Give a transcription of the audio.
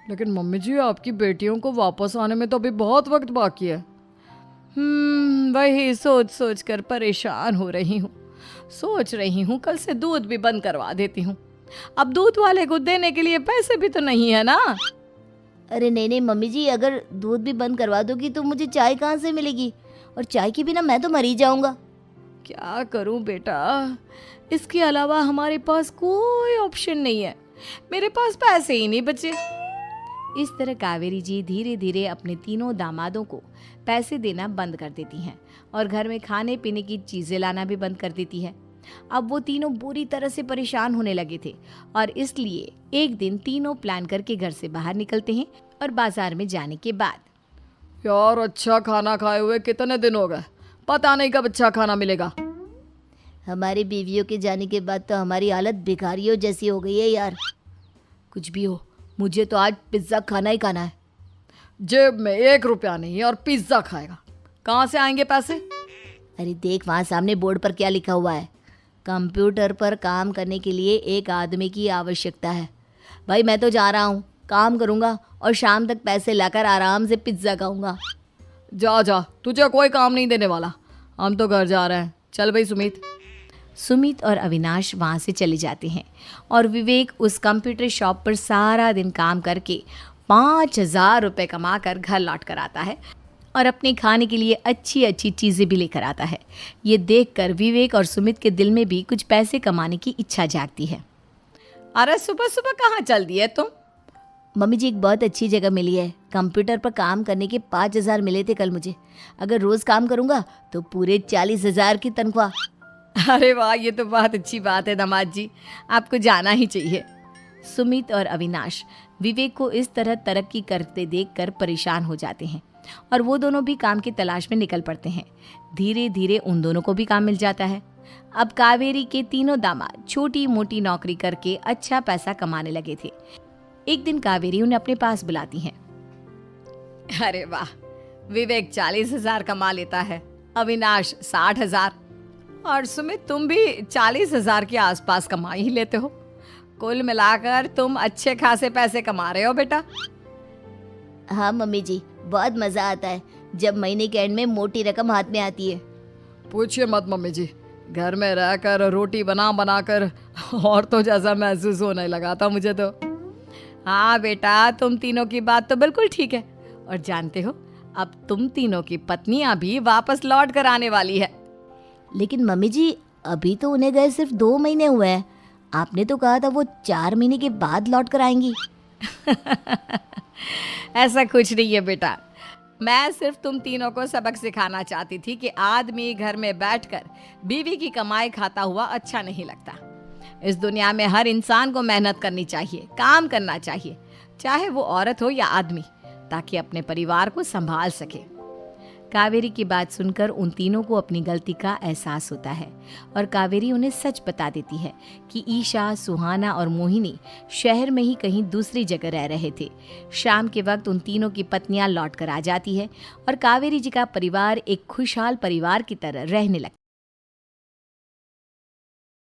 लेकिन मम्मी जी आपकी बेटियों को वापस आने में तो अभी बहुत वक्त बाकी है। वही सोच सोच कर परेशान हो रही हूँ। सोच रही हूँ कल से दूध भी बंद करवा देती हूँ। अब दूध वाले को देने के लिए पैसे भी तो नहीं है ना। अरे नहीं नहीं मम्मी जी, अगर दूध भी बंद करवा दोगी तो मुझे चाय कहाँ से मिलेगी? और चाय के बिना मैं तो मर ही जाऊंगा। क्या करूं बेटा, इसके अलावा हमारे पास कोई ऑप्शन नहीं है। मेरे पास पैसे ही नहीं बचे। इस तरह कावेरी जी धीरे धीरे अपने तीनों दामादों को पैसे देना बंद कर देती हैं और घर में खाने पीने की चीजें लाना भी बंद कर देती है। अब वो तीनों बुरी तरह से परेशान होने लगे थे और इसलिए एक दिन तीनों प्लान करके घर से बाहर निकलते हैं और बाजार में जाने के बाद यार अच्छा खाना खाए हुए कितने दिन हो गए, पता नहीं कब अच्छा खाना मिलेगा। हमारी बीवियों के जाने के बाद तो हमारी हालत भिखारियों जैसी हो गई है यार। कुछ भी हो, मुझे तो आज पिज्ज़ा खाना ही खाना है। जेब में 1 रुपया नहीं है और पिज्ज़ा खाएगा, कहाँ से आएंगे पैसे? अरे देख वहाँ सामने बोर्ड पर क्या लिखा हुआ है, कंप्यूटर पर काम करने के लिए एक आदमी की आवश्यकता है। भाई मैं तो जा रहा हूँ, काम करूँगा और शाम तक पैसे लाकर आराम से पिज्ज़ा खाऊंगा। जा जा, तुझे कोई काम नहीं देने वाला, हम तो घर जा रहे हैं। चल भाई सुमित। सुमित और अविनाश वहाँ से चले जाते हैं और विवेक उस कंप्यूटर शॉप पर सारा दिन काम करके 5,000 रुपये कमा कर घर लौट कर आता है और अपने खाने के लिए अच्छी अच्छी चीज़ें भी लेकर आता है। ये देखकर विवेक और सुमित के दिल में भी कुछ पैसे कमाने की इच्छा जागती है। अरे सुबह सुबह कहाँ चल दिए तुम? मम्मी जी एक बहुत अच्छी जगह मिली है, कंप्यूटर पर काम करने के 5,000 मिले थे कल मुझे। अगर रोज़ काम करूँगा तो पूरे 40,000 की तनख्वाह। अरे वाह, ये तो बहुत अच्छी बात है दामाद जी, आपको जाना ही चाहिए। सुमित और अविनाश विवेक को इस तरह तरक्की करते देखकर परेशान हो जाते हैं और वो दोनों भी काम की तलाश में निकल पड़ते हैं। धीरे धीरे उन दोनों को भी काम मिल जाता है। अब कावेरी के तीनों दामाद छोटी मोटी नौकरी करके अच्छा पैसा कमाने लगे थे। एक दिन कावेरी उन्हें अपने पास बुलाती हैं। अरे वाह, विवेक 40,000 कमा लेता है, अविनाश 60,000 और सुमित तुम भी 40,000 के आसपास कमा ही लेते हो। कुल मिलाकर तुम अच्छे खासे पैसे कमा रहे हो बेटा। हाँ मम्मी जी, बहुत मज़ा आता है जब महीने के एंड में मोटी रकम हाथ में आती है। पूछिए मत मम्मी जी, घर में रहकर रोटी बना बना कर और तो जैसा महसूस होने लगा था मुझे तो। हाँ बेटा, तुम तीनों की बात तो बिल्कुल ठीक है। और जानते हो, अब तुम तीनों की पत्नियां भी वापस लौट कर आने वाली है। लेकिन मम्मी जी अभी तो उन्हें गए सिर्फ 2 महीने हुए हैं, आपने तो कहा था वो 4 महीने के बाद लौट कर आएंगी। ऐसा कुछ नहीं है बेटा, मैं सिर्फ तुम तीनों को सबक सिखाना चाहती थी कि आदमी घर में बैठकर बीवी की कमाई खाता हुआ अच्छा नहीं लगता। इस दुनिया में हर इंसान को मेहनत करनी चाहिए, काम करना चाहिए, चाहे वो औरत हो या आदमी, ताकि अपने परिवार को संभाल सके। कावेरी की बात सुनकर उन तीनों को अपनी गलती का एहसास होता है और कावेरी उन्हें सच बता देती है कि ईशा, सुहाना और मोहिनी शहर में ही कहीं दूसरी जगह रह रहे थे। शाम के वक्त उन तीनों की पत्नियां लौट कर आ जाती है और कावेरी जी का परिवार एक खुशहाल परिवार की तरह रहने लगता है।